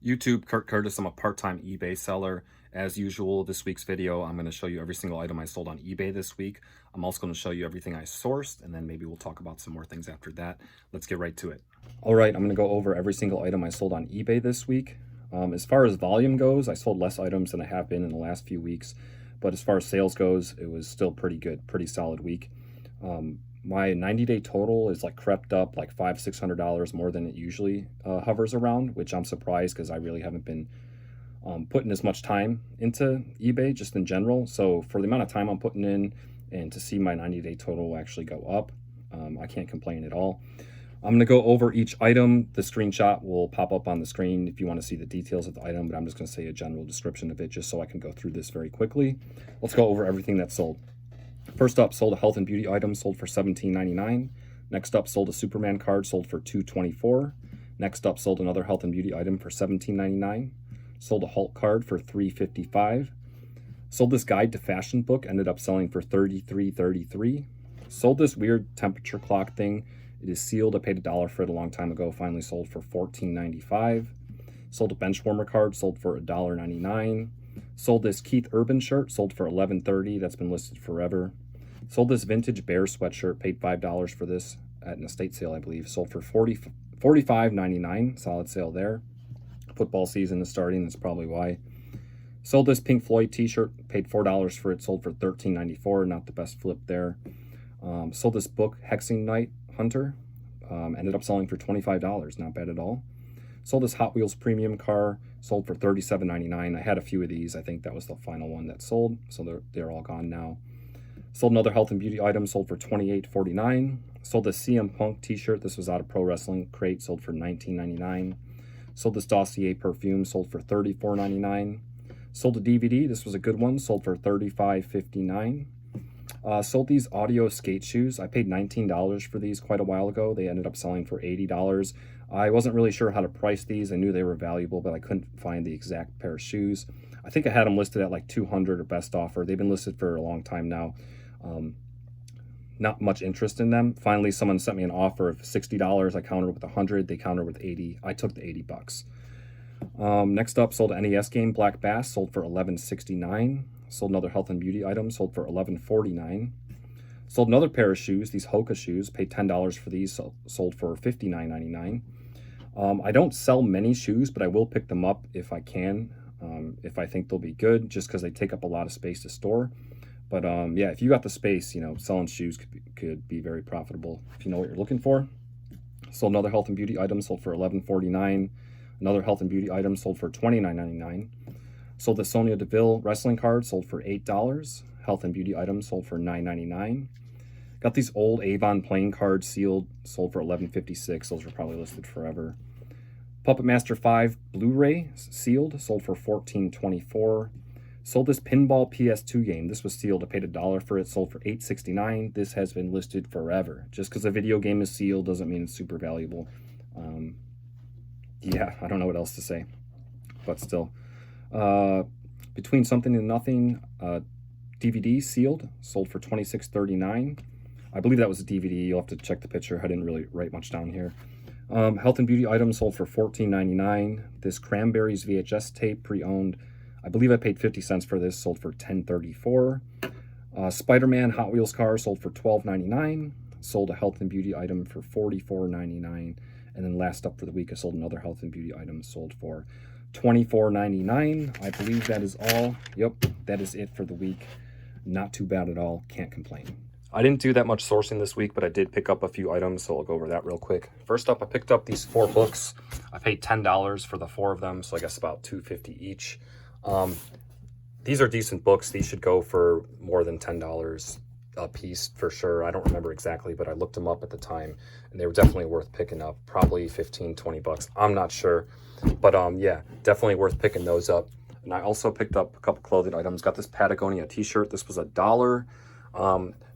YouTube, Kurt Curtis. I'm a part-time eBay seller. As usual, this week's video, I'm going to show you every single item I sold on eBay this week. I'm also going to show you everything I sourced, and then maybe we'll talk about some more things after that. Let's get right to it. All right, I'm going to go over every single item I sold on eBay this week. As far as volume goes, I sold less items than I have been in the last few weeks, but as far as sales goes, it was still pretty good, pretty solid week. My 90-day total is like crept up like $500–600 more than it usually hovers around, which I'm surprised because I really haven't been putting as much time into eBay just in general. So for the amount of time I'm putting in and to see my 90-day total actually go up, I can't complain at all. I'm going to go over each item. The screenshot will pop up on the screen if you want to see the details of the item, but I'm just going to say a general description of it just so I can go through this very quickly. Let's go over everything that's sold. First up, sold a health and beauty item, sold for $17.99. Next up, sold a Superman card, sold for $2.24. Next up, sold another health and beauty item for $17.99. Sold a Hulk card for $3.55. Sold this guide to fashion book, ended up selling for $33.33. Sold this weird temperature clock thing. It is sealed. I paid $1 for it a long time ago. Finally sold for $14.95. Sold a bench warmer card, sold for $1.99. Sold this Keith Urban shirt, sold for $11.30. That's been listed forever. Sold this vintage bear sweatshirt, paid $5 for this at an estate sale, I believe. Sold for $45.99. Solid sale there. Football season is starting, that's probably why. Sold this Pink Floyd t-shirt, paid $4 for it, sold for $13.94. Not the best flip there. Sold this book, Hexing Night Hunter. Ended up selling for $25. Not bad at all. Sold this Hot Wheels premium car, sold for $37.99. I had a few of these. I think that was the final one that sold, so they're all gone now. Sold another health and beauty item, sold for $28.49. Sold this CM Punk t-shirt. This was out of Pro Wrestling Crate, sold for $19.99. Sold this Dossier perfume, sold for $34.99. Sold a DVD. This was a good one, sold for $35.59. Sold these audio skate shoes. I paid $19 for these quite a while ago. They ended up selling for $80. I wasn't really sure how to price these. I knew they were valuable, but I couldn't find the exact pair of shoes. I think I had them listed at like $200 or best offer. They've been listed for a long time now. Not much interest in them. Finally, someone sent me an offer of $60. I countered with $100. They countered with $80. I took the $80. Next up, sold an NES game, Black Bass, sold for $11.69. Sold another health and beauty item, sold for $11.49. Sold another pair of shoes, these Hoka shoes, paid $10 for these, sold for $59.99. I don't sell many shoes, but I will pick them up if I can, if I think they'll be good, just because they take up a lot of space to store. But yeah, if you got the space, selling shoes could be very profitable if you know what you're looking for. Sold another health and beauty item, sold for $11.49. Another health and beauty item sold for $29.99. Sold the Sonya Deville wrestling card, sold for $8. Health and beauty items sold for $9.99. Got these old Avon playing cards sealed, sold for $11.56. Those are probably listed forever. Puppet Master 5 Blu-ray sealed, sold for $14.24. Sold this Pinball PS2 game. This was sealed. I paid $1 for it, sold for $8.69. This has been listed forever. Just because a video game is sealed doesn't mean it's super valuable. Yeah, I don't know what else to say, but still. Between Something and Nothing, DVD sealed, sold for $26.39. I believe that was a DVD. You'll have to check the picture. I didn't really write much down here. Health and beauty items sold for $14.99. This Cranberries VHS tape, pre-owned. I believe I paid 50 cents for this, sold for $10.34. Spider-Man Hot Wheels car sold for $12.99. Sold a health and beauty item for $44.99. And then last up for the week, I sold another health and beauty item, sold for $24.99. I believe that is all. Yep, that is it for the week. Not too bad at all. Can't complain. I didn't do that much sourcing this week, but I did pick up a few items, so I'll go over that real quick. First up, I picked up these 4 books. I paid $10 for the 4 of them, so I guess about $2.50 each. These are decent books. These should go for more than $10 a piece for sure. I don't remember exactly, but I looked them up at the time, and they were definitely worth picking up. Probably 15–20 bucks. I'm not sure. But yeah, definitely worth picking those up. And I also picked up a couple clothing items. Got this Patagonia t-shirt. This was $1.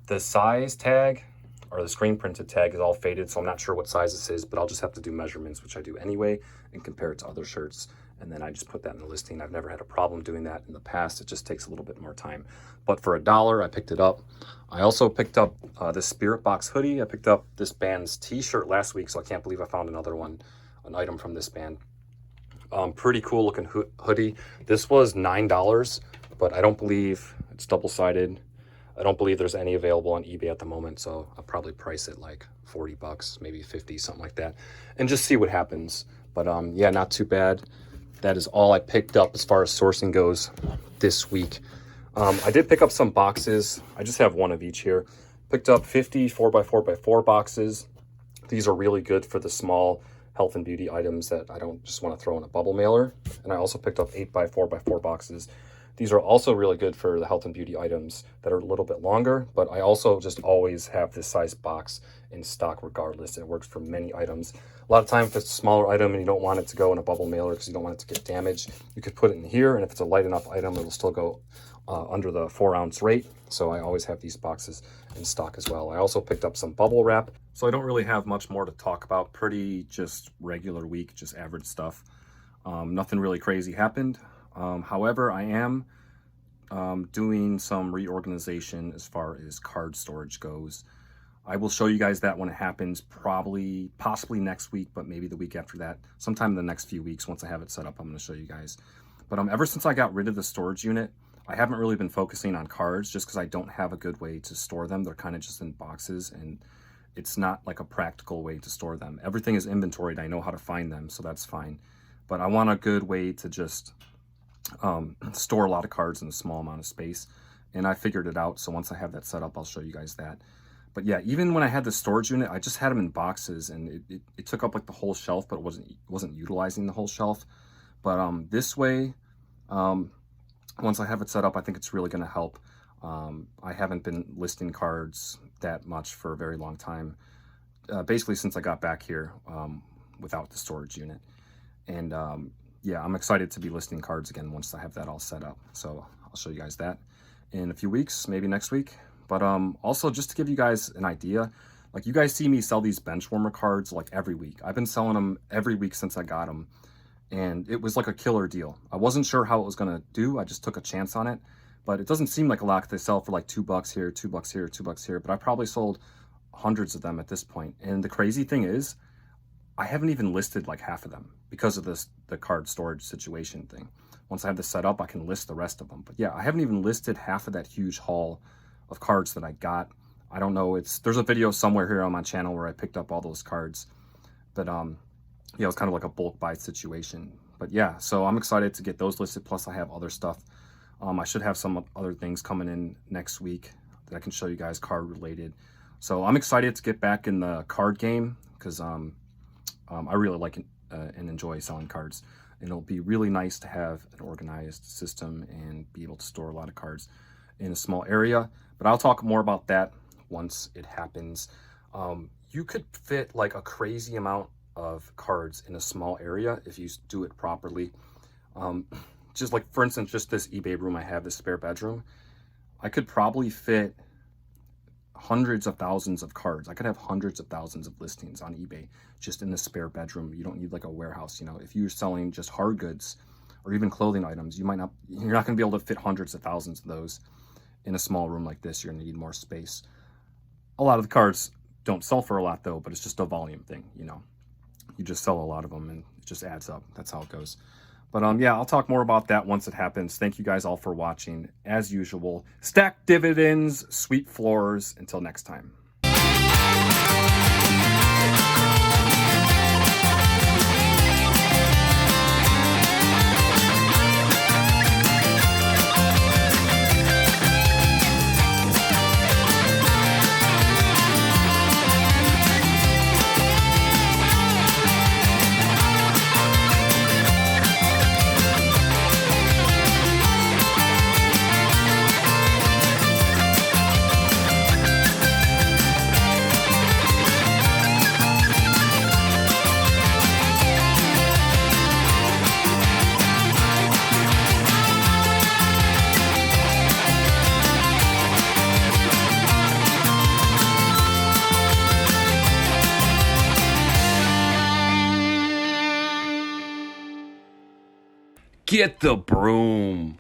The size tag, or the screen printed tag, is all faded, so I'm not sure what size this is, but I'll just have to do measurements, which I do anyway, and compare it to other shirts. And then I just put that in the listing. I've never had a problem doing that in the past. It just takes a little bit more time. But for $1, I picked it up. I also picked up this Spirit Box hoodie. I picked up this band's t-shirt last week, so I can't believe I found another one, an item from this band. Pretty cool looking hoodie. This was $9, but I don't believe it's double-sided. I don't believe there's any available on eBay at the moment, so I'll probably price it like 40 bucks, maybe 50, something like that, and just see what happens. But yeah, not too bad. That is all I picked up as far as sourcing goes this week. I did pick up some boxes. I just have one of each here. Picked up 50 4x4x4 boxes. These are really good for the small health and beauty items that I don't just want to throw in a bubble mailer. And I also picked up 8x4x4 boxes. These are also really good for the health and beauty items that are a little bit longer, but I also just always have this size box in stock regardless. It works for many items. A lot of time if it's a smaller item and you don't want it to go in a bubble mailer because you don't want it to get damaged, you could put it in here, and if it's a light enough item, it'll still go under the 4-ounce rate. So I always have these boxes in stock as well. I also picked up some bubble wrap. So I don't really have much more to talk about. Pretty just regular week, just average stuff. Nothing really crazy happened. However, I am doing some reorganization as far as card storage goes. I will show you guys that when it happens, possibly next week, but maybe the week after that. Sometime in the next few weeks, once I have it set up, I'm going to show you guys. But ever since I got rid of the storage unit, I haven't really been focusing on cards just because I don't have a good way to store them. They're kind of just in boxes, and it's not like a practical way to store them. Everything is inventoried. I know how to find them, so that's fine. But I want a good way to just store a lot of cards in a small amount of space, and I figured it out. So once I have that set up, I'll show you guys that. But yeah, even when I had the storage unit, I just had them in boxes, and it took up like the whole shelf, but it wasn't utilizing the whole shelf. But this way, once I have it set up, I think it's really going to help. I haven't been listing cards that much for a very long time, basically since I got back here without the storage unit. And yeah, I'm excited to be listing cards again once I have that all set up. So I'll show you guys that in a few weeks, maybe next week. But also just to give you guys an idea, like you guys see me sell these bench warmer cards like every week. I've been selling them every week since I got them. And it was like a killer deal. I wasn't sure how it was going to do. I just took a chance on it. But it doesn't seem like a lot because they sell for like $2 here, $2 here, $2 here. But I probably sold hundreds of them at this point. And the crazy thing is, I haven't even listed like half of them because of the card storage situation thing. Once I have this set up, I can list the rest of them. But yeah, I haven't even listed half of that huge haul of cards that I got. I don't know. There's a video somewhere here on my channel where I picked up all those cards. But yeah, it was kind of like a bulk buy situation. But yeah, so I'm excited to get those listed. Plus I have other stuff. I should have some other things coming in next week that I can show you guys card related. So I'm excited to get back in the card game because I really like and enjoy selling cards. And it'll be really nice to have an organized system and be able to store a lot of cards in a small area. But I'll talk more about that once it happens. You could fit like a crazy amount of cards in a small area if you do it properly. Just like, for instance, just this eBay room I have, this spare bedroom, I could probably fit hundreds of thousands of cards. I could have hundreds of thousands of listings on eBay just in the spare bedroom. You don't need like a warehouse. You know, if you're selling just hard goods or even clothing items, you're not going to be able to fit hundreds of thousands of those in a small room like this. You're going to need more space. A lot of the cards don't sell for a lot though, but it's just a volume thing, you know. You just sell a lot of them and it just adds up. That's how it goes. But yeah, I'll talk more about that once it happens. Thank you guys all for watching. As usual, stack dividends, sweep floors. Until next time. Get the broom.